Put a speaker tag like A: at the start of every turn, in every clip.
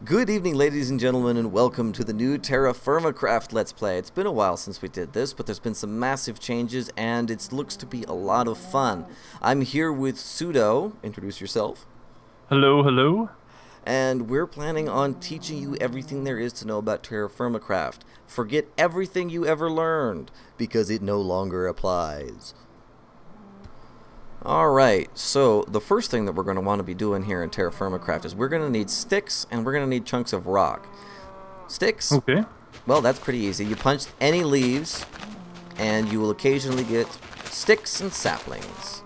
A: Good evening, ladies and gentlemen, and welcome to the new Terrafirmacraft Let's Play. It's been a while since we did this, but there's been some massive changes, and it looks to be a lot of fun. I'm here with Pseudo. Introduce yourself.
B: Hello, hello.
A: And we're planning on teaching you everything there is to know about Terrafirmacraft. Forget everything you ever learned, because it no longer applies. Alright, so the first thing that we're going to want to be doing here in Terrafirmacraft is we're going to need sticks and we're going to need chunks of rock. Sticks?
B: Okay.
A: Well, that's pretty easy. You punch any leaves and you will occasionally get sticks and saplings.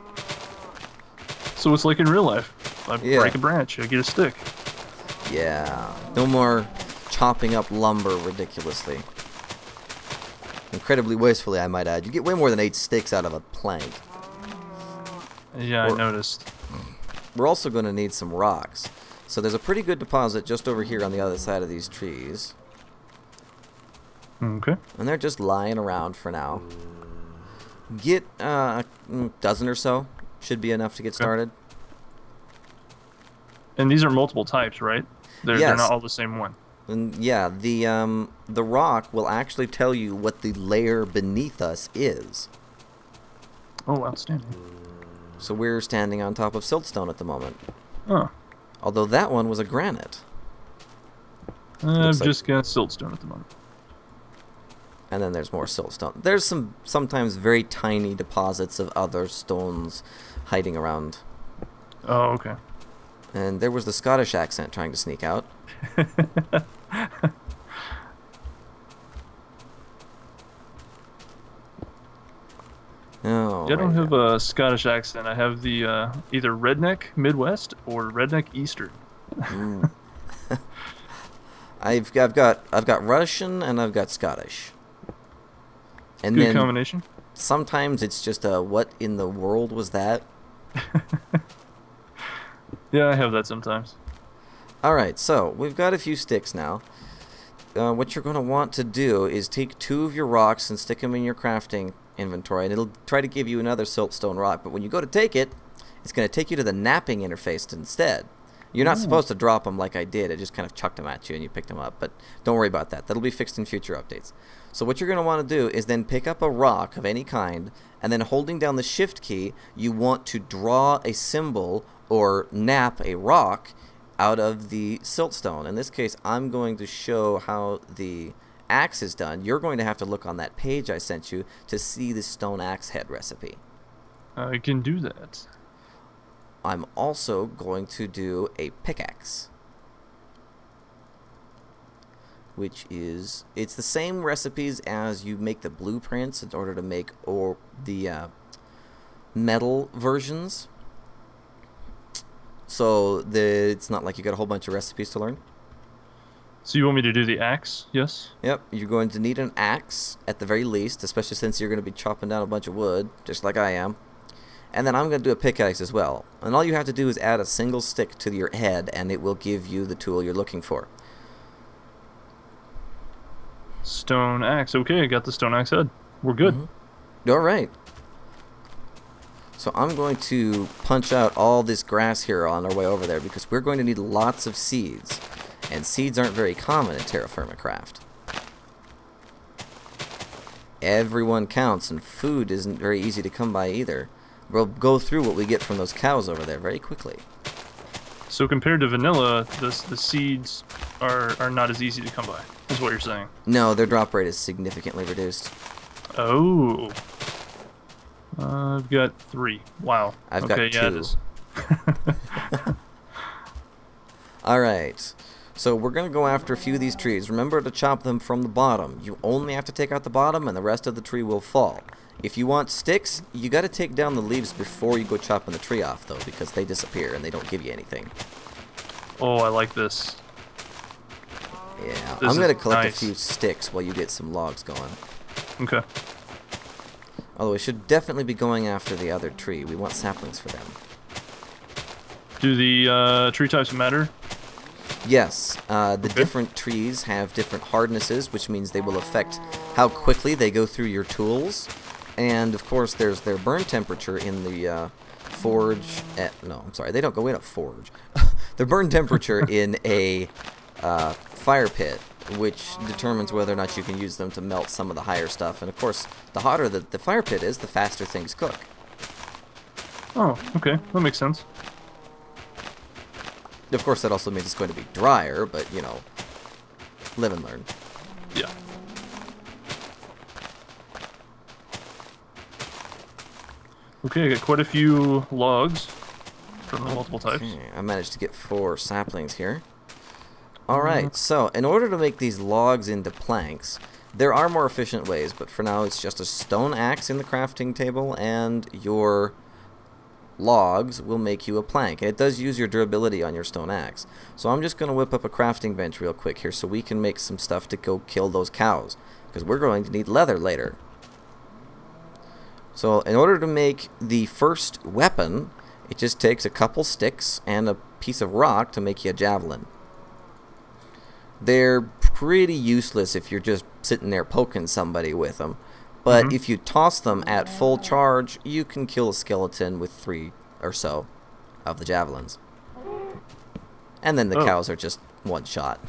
B: So it's like in real life. I break a branch, I get a stick.
A: Yeah. No more chopping up lumber ridiculously. Incredibly wastefully, I might add. You get way more than 8 sticks out of a plank.
B: Yeah, I noticed.
A: We're also going to need some rocks. So there's a pretty good deposit just over here on the other side of these trees.
B: Okay.
A: And they're just lying around for now. Get a dozen or so. Should be enough to get started.
B: And these are multiple types, right? They're not all the same one.
A: And yeah, the rock will actually tell you what the layer beneath us is.
B: Oh, outstanding.
A: So we're standing on top of siltstone at the moment.
B: Oh.
A: Although that one was a granite.
B: I've just got siltstone at the moment.
A: And then there's more siltstone. There's sometimes very tiny deposits of other stones hiding around.
B: Oh, okay.
A: And there was the Scottish accent trying to sneak out. Oh,
B: I don't have a Scottish accent. I have the either redneck Midwest or redneck Eastern.
A: I've got Russian and I've got Scottish. And
B: Good
A: then
B: combination.
A: Sometimes it's just a what in the world was that?
B: Yeah, I have that sometimes.
A: Alright, so we've got a few sticks now. What you're going to want to do is take 2 of your rocks and stick them in your crafting inventory, and it'll try to give you another siltstone rock, but when you go to take it, it's going to take you to the napping interface instead. You're not supposed to drop them like I did. I just kind of chucked them at you and you picked them up, but don't worry about that. That'll be fixed in future updates. So what you're going to want to do is then pick up a rock of any kind, and then holding down the shift key, you want to draw a symbol or nap a rock out of the siltstone. In this case, I'm going to show how the axe is done. You're going to have to look on that page I sent you to see the stone axe head recipe.
B: I can do that.
A: I'm also going to do a pickaxe, which is, it's the same recipes as you make the blueprints in order to make the metal versions. So it's not like you got a whole bunch of recipes to learn.
B: So you want me to do the axe? Yes?
A: Yep, you're going to need an axe at the very least, especially since you're going to be chopping down a bunch of wood, just like I am. And then I'm going to do a pickaxe as well. And all you have to do is add a single stick to your head, and it will give you the tool you're looking for.
B: Stone axe. Okay, I got the stone axe head. We're good.
A: All right. So I'm going to punch out all this grass here on our way over there, because we're going to need lots of seeds. And seeds aren't very common in Terrafirmacraft. Everyone counts, and food isn't very easy to come by either. We'll go through what we get from those cows over there very quickly.
B: So compared to vanilla, the seeds are not as easy to come by, is what you're saying?
A: No, their drop rate is significantly reduced.
B: Oh. I've got 3. Wow.
A: I've got 2.
B: Yeah, it is.
A: Alright. So we're going to go after a few of these trees. Remember to chop them from the bottom. You only have to take out the bottom and the rest of the tree will fall. If you want sticks, you got to take down the leaves before you go chopping the tree off, though, because they disappear and they don't give you anything.
B: Oh, I like this.
A: Yeah, I'm going to collect a few sticks while you get some logs going.
B: Okay.
A: Although we should definitely be going after the other tree. We want saplings for them.
B: Do the tree types matter?
A: Yes, the different trees have different hardnesses, which means they will affect how quickly they go through your tools. And, of course, there's their burn temperature in the forge. No, I'm sorry, they don't go in a forge. The burn temperature in a fire pit, which determines whether or not you can use them to melt some of the higher stuff. And of course, the hotter the fire pit is, the faster things cook.
B: Oh, okay. That makes sense.
A: Of course, that also means it's going to be drier, but, you know, live and learn.
B: Yeah. Okay, I got quite a few logs from the multiple types.
A: Okay, I managed to get 4 saplings here. Alright, so in order to make these logs into planks, there are more efficient ways, but for now it's just a stone axe in the crafting table, and your logs will make you a plank. And it does use your durability on your stone axe. So I'm just going to whip up a crafting bench real quick here so we can make some stuff to go kill those cows, because we're going to need leather later. So in order to make the first weapon, it just takes a couple sticks and a piece of rock to make you a javelin. They're pretty useless if you're just sitting there poking somebody with them. But if you toss them at full charge, you can kill a skeleton with 3 or so of the javelins. And then the cows are just one shot.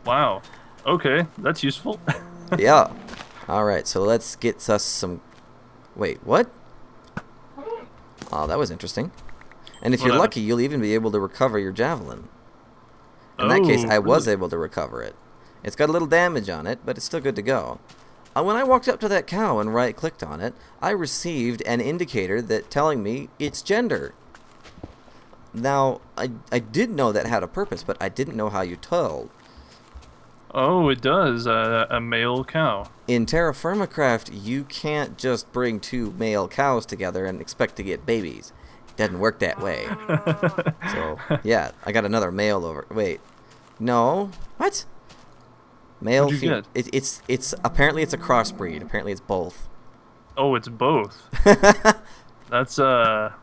B: Wow. Okay, that's useful.
A: Yeah. Alright, so let's get us some... Wait, what? Oh, that was interesting. And if you're lucky, you'll even be able to recover your javelin. In that case, I was able to recover it. It's got a little damage on it, but it's still good to go. When I walked up to that cow and right-clicked on it, I received an indicator that telling me its gender. Now, I did know that had a purpose, but I didn't know how you told.
B: Oh, it does. A male cow.
A: In Terrafirmacraft, you can't just bring 2 male cows together and expect to get babies. It doesn't work that way. So, yeah, I got another male over... Wait. No. What? Male, female. It's apparently it's a crossbreed. Apparently it's both.
B: Oh, it's both. That's it's a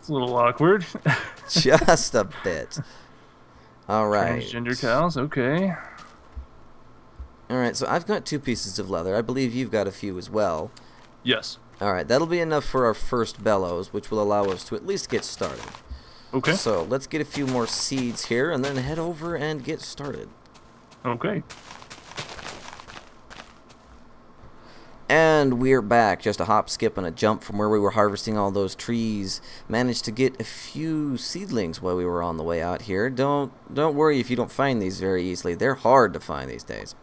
B: little awkward.
A: Just a bit. All right.
B: Transgender cows. Okay.
A: All right. So I've got 2 pieces of leather. I believe you've got a few as well.
B: Yes.
A: All right. That'll be enough for our first bellows, which will allow us to at least get started.
B: Okay.
A: So let's get a few more seeds here, and then head over and get started.
B: Okay.
A: And we're back, just a hop, skip, and a jump from where we were harvesting all those trees. Managed to get a few seedlings while we were on the way out here. Don't worry if you don't find these very easily. They're hard to find these days.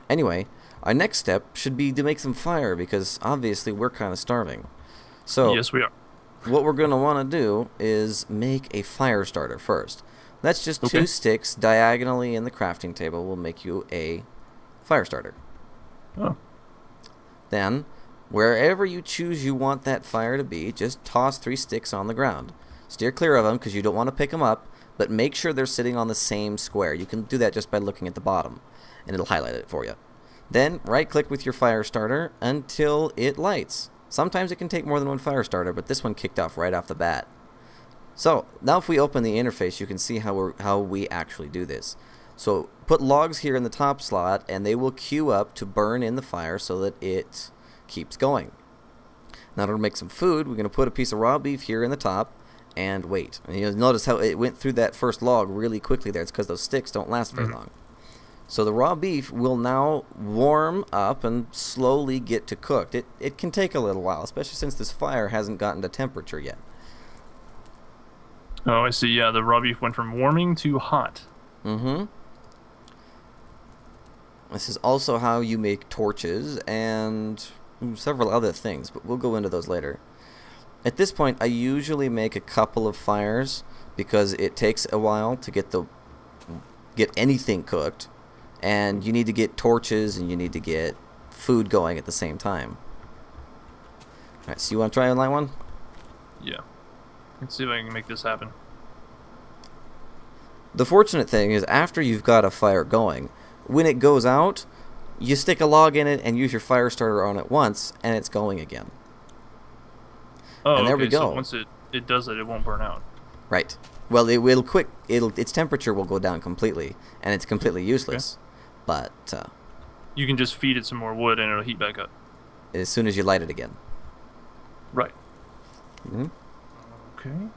A: Anyway, our next step should be to make some fire, because obviously we're kind of starving. So
B: yes, we are.
A: What we're going to want to do is make a fire starter first. That's just 2 sticks diagonally in the crafting table will make you a fire starter.
B: Oh.
A: Then, wherever you choose you want that fire to be, just toss 3 sticks on the ground. Steer clear of them because you don't want to pick them up, but make sure they're sitting on the same square. You can do that just by looking at the bottom, and it'll highlight it for you. Then, right-click with your fire starter until it lights. Sometimes it can take more than 1 fire starter, but this one kicked off right off the bat. So, now if we open the interface, you can see how we actually do this. So, put logs here in the top slot, and they will queue up to burn in the fire so that it keeps going. Now, to make some food, we're going to put a piece of raw beef here in the top, and wait. And you'll notice how it went through that first log really quickly there. It's because those sticks don't last very long. So the raw beef will now warm up and slowly get to cooked. It can take a little while, especially since this fire hasn't gotten to temperature yet.
B: Oh, I see. Yeah, the raw beef went from warming to hot.
A: Mm-hmm. This is also how you make torches and several other things, but we'll go into those later. At this point, I usually make a couple of fires because it takes a while to get anything cooked, and you need to get torches and you need to get food going at the same time. Alright, so you want to try on that one?
B: Yeah. Let's see if I can make this happen.
A: The fortunate thing is after you've got a fire going, when it goes out, you stick a log in it and use your fire starter on it once, and it's going again.
B: Oh,
A: and there we go.
B: So once it does it won't burn out.
A: Right. Well, it will quick. Its temperature will go down completely, and it's completely useless. Okay. But
B: you can just feed it some more wood, and it'll heat back up
A: as soon as you light it again.
B: Right.
A: Mm-hmm.
B: Okay.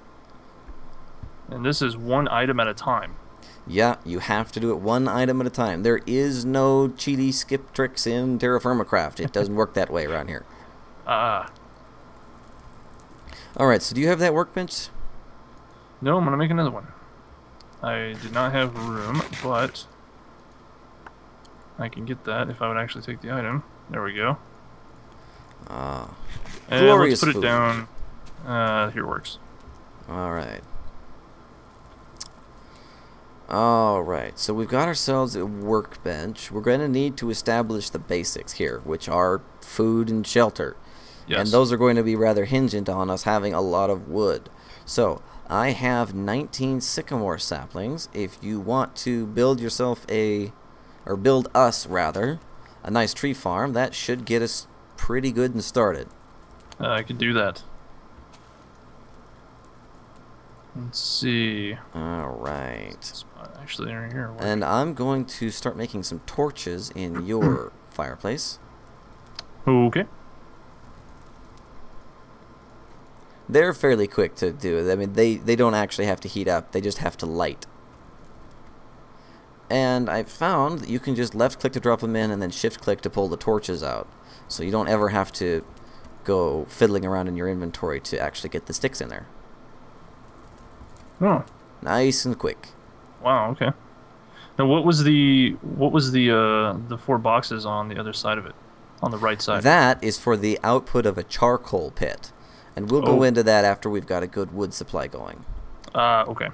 B: And this is 1 item at a time.
A: Yeah, you have to do it one item at a time. There is no cheaty skip tricks in Terrafirmacraft. It doesn't work that way around here. Alright, so do you have that workbench?
B: No, I'm gonna make another one. I did not have room, but I can get that if I would actually take the item. There we go. And
A: Glorious
B: let's put
A: food.
B: it down. Here works.
A: Alright. Alright, so we've got ourselves a workbench. We're going to need to establish the basics here, which are food and shelter.
B: Yes.
A: And those are going to be rather hingent on us having a lot of wood. So, I have 19 sycamore saplings. If you want to build yourself or build us rather, a nice tree farm, that should get us pretty good and started.
B: I could do that. Let's see.
A: Alright.
B: Actually, right here.
A: And I'm going to start making some torches in your fireplace.
B: Okay.
A: They're fairly quick to do. I mean, they don't actually have to heat up. They just have to light. And I found that you can just left-click to drop them in and then shift-click to pull the torches out. So you don't ever have to go fiddling around in your inventory to actually get the sticks in there.
B: Oh.
A: Nice and quick.
B: Wow. Okay. Now, what was the 4 boxes on the other side of it, on the right side?
A: That is for the output of a charcoal pit, and we'll go into that after we've got a good wood supply going.
B: Okay.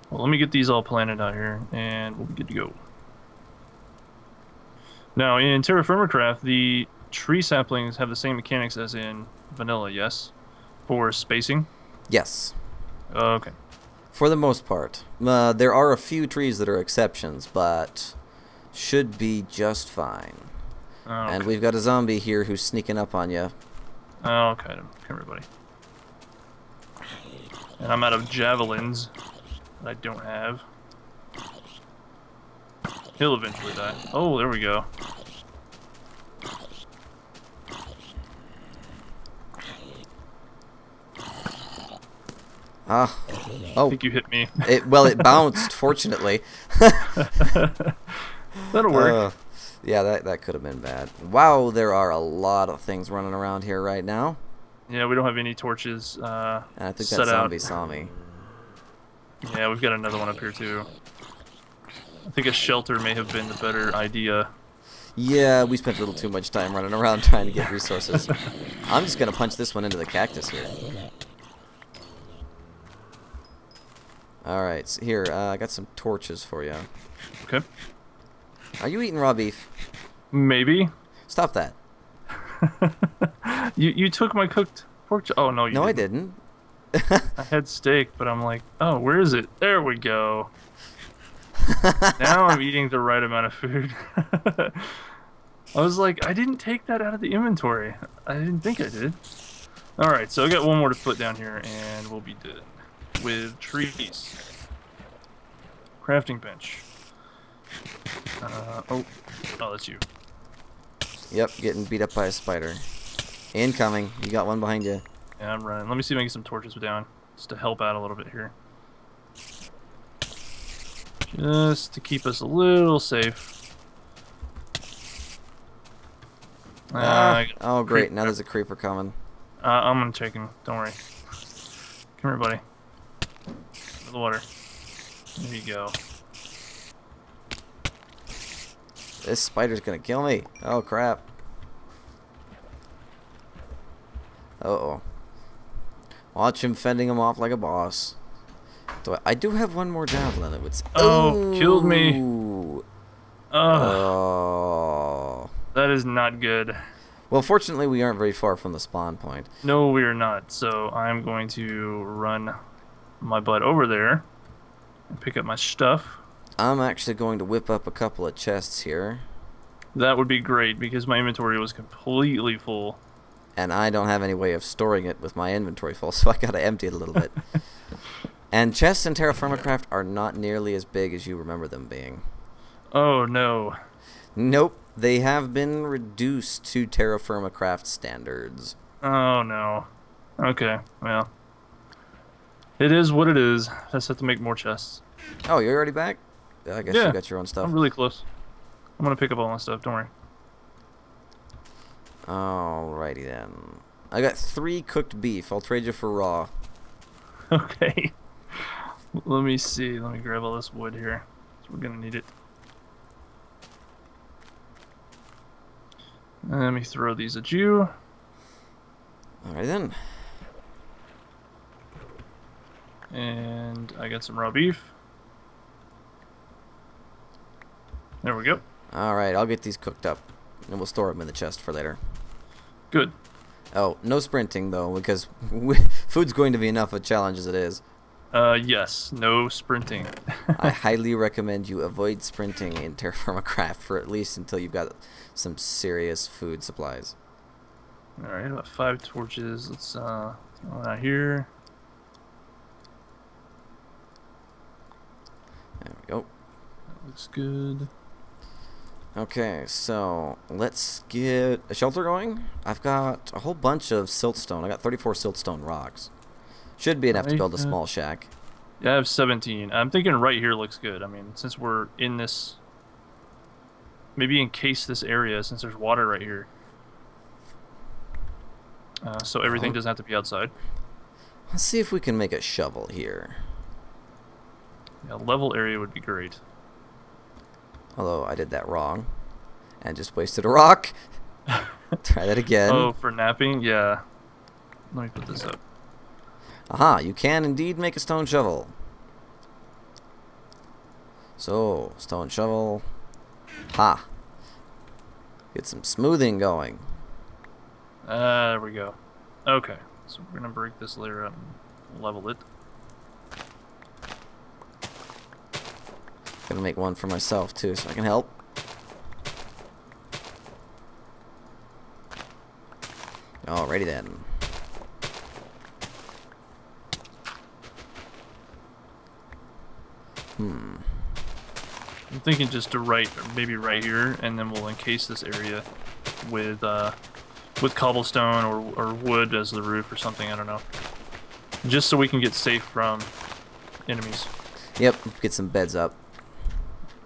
B: Well, let me get these all planted out here, and we'll be good to go. Now, in Terrafirmacraft, the tree saplings have the same mechanics as in vanilla, yes? For spacing?
A: Yes.
B: Okay.
A: For the most part. There are a few trees that are exceptions, but should be just fine.
B: Okay.
A: And we've got a zombie here who's sneaking up on you.
B: Okay, come here, buddy. And I'm out of javelins that I don't have. He'll eventually die. Oh, there we go.
A: Oh.
B: I think you hit me.
A: Well, it bounced, fortunately.
B: That'll work.
A: Yeah, that could have been bad. Wow, there are a lot of things running around here right now.
B: Yeah, we don't have any torches
A: And I think
B: set
A: that
B: out.
A: zombie saw me.
B: Yeah, we've got another one up here too. I think a shelter may have been the better idea.
A: Yeah, we spent a little too much time running around trying to get resources. I'm just going to punch this one into the cactus here. Alright, so here, I got some torches for you.
B: Okay.
A: Are you eating raw beef?
B: Maybe.
A: Stop that.
B: You took my cooked pork chop. Oh, no, you
A: No,
B: didn't.
A: I didn't.
B: I had steak, but I'm like, oh, where is it? There we go. Now I'm eating the right amount of food. I was like, I didn't take that out of the inventory. I didn't think I did. Alright, so I got one more to put down here, and we'll be done. With trees. Crafting bench. Oh, that's you.
A: Yep, getting beat up by a spider. Incoming. You got one behind you.
B: Yeah, I'm running. Let me see if I can get some torches down, just to help out a little bit here. Just to keep us a little safe.
A: Oh, great. Now there's a creeper coming.
B: I'm gonna check him. Don't worry. Come here, buddy. The water. There you go.
A: This spider's gonna kill me. Oh, crap. Uh-oh. Watch him fending him off like a boss. I do have one more javelin. It would.
B: Oh, killed me.
A: Oh.
B: That is not good.
A: Well, fortunately, we aren't very far from the spawn point.
B: No, we are not. So I'm going to run my butt over there and pick up my stuff.
A: I'm actually going to whip up a couple of chests here.
B: That would be great because my inventory was completely full.
A: And I don't have any way of storing it with my inventory full, so I gotta empty it a little bit. And chests in Terrafirmacraft are not nearly as big as you remember them being.
B: Oh, no.
A: Nope. They have been reduced to Terrafirmacraft standards.
B: Oh, no. Okay, well. It is what it is. Just have to make more chests.
A: Oh, you're already back? I guess
B: Yeah,
A: you got your own stuff.
B: I'm really close. I'm gonna pick up all my stuff. Don't worry.
A: Alrighty then. I got 3 cooked beef. I'll trade you for raw.
B: Okay. Let me see. Let me grab all this wood here. So we're gonna need it. Let me throw these at you.
A: Alright then.
B: And I got some raw beef. There we go.
A: Alright, I'll get these cooked up. And we'll store them in the chest for later.
B: Good.
A: Oh, no sprinting though, because food's going to be enough of a challenge as it is.
B: Yes. No sprinting.
A: I highly recommend you avoid sprinting in Terrafirmacraft for at least until you've got some serious food supplies.
B: Alright, about 5 torches. Let's throw one out here.
A: There we go.
B: That looks good.
A: Okay, so let's get a shelter going. I've got a whole bunch of siltstone. I got 34 siltstone rocks. Should be enough to build a small shack.
B: Yeah, I have 17. I'm thinking right here looks good. I mean, since we're in this... Maybe encase this area since there's water right here. So everything doesn't have to be outside.
A: Let's see if we can make a shovel here.
B: Yeah, level area would be great.
A: Although I did that wrong. And just wasted a rock. Try that again.
B: Oh, for napping? Yeah. Let me put this up.
A: Aha, you can indeed make a stone shovel. So, stone shovel. Ha. Get some smoothing going.
B: There we go. Okay, so we're gonna break this layer up and level it.
A: Gonna make one for myself too, so I can help. Alrighty then.
B: I'm thinking just to maybe right here, and then we'll encase this area with cobblestone or wood as the roof or something. I don't know. Just so we can get safe from enemies.
A: Yep, get some beds up.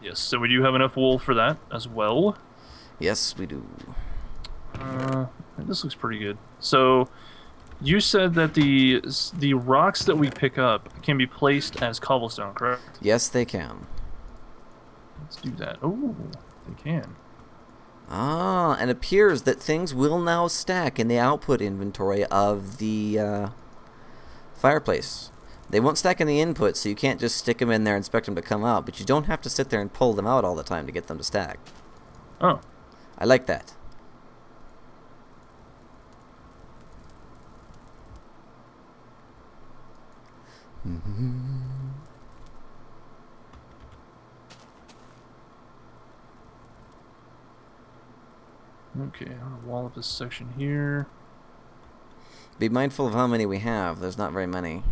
B: Yes. So we do have enough wool for that as well.
A: Yes, we do.
B: This looks pretty good. So, you said that the rocks that we pick up can be placed as cobblestone, correct?
A: Yes, they can.
B: Let's do that. Oh, they can.
A: Ah, and it appears that things will now stack in the output inventory of the fireplace. They won't stack in the input, so you can't just stick them in there and expect them to come out, but you don't have to sit there and pull them out all the time to get them to stack.
B: Oh.
A: I like that.
B: Okay, I'm gonna wall up this section here.
A: Be mindful of how many we have. There's not very many.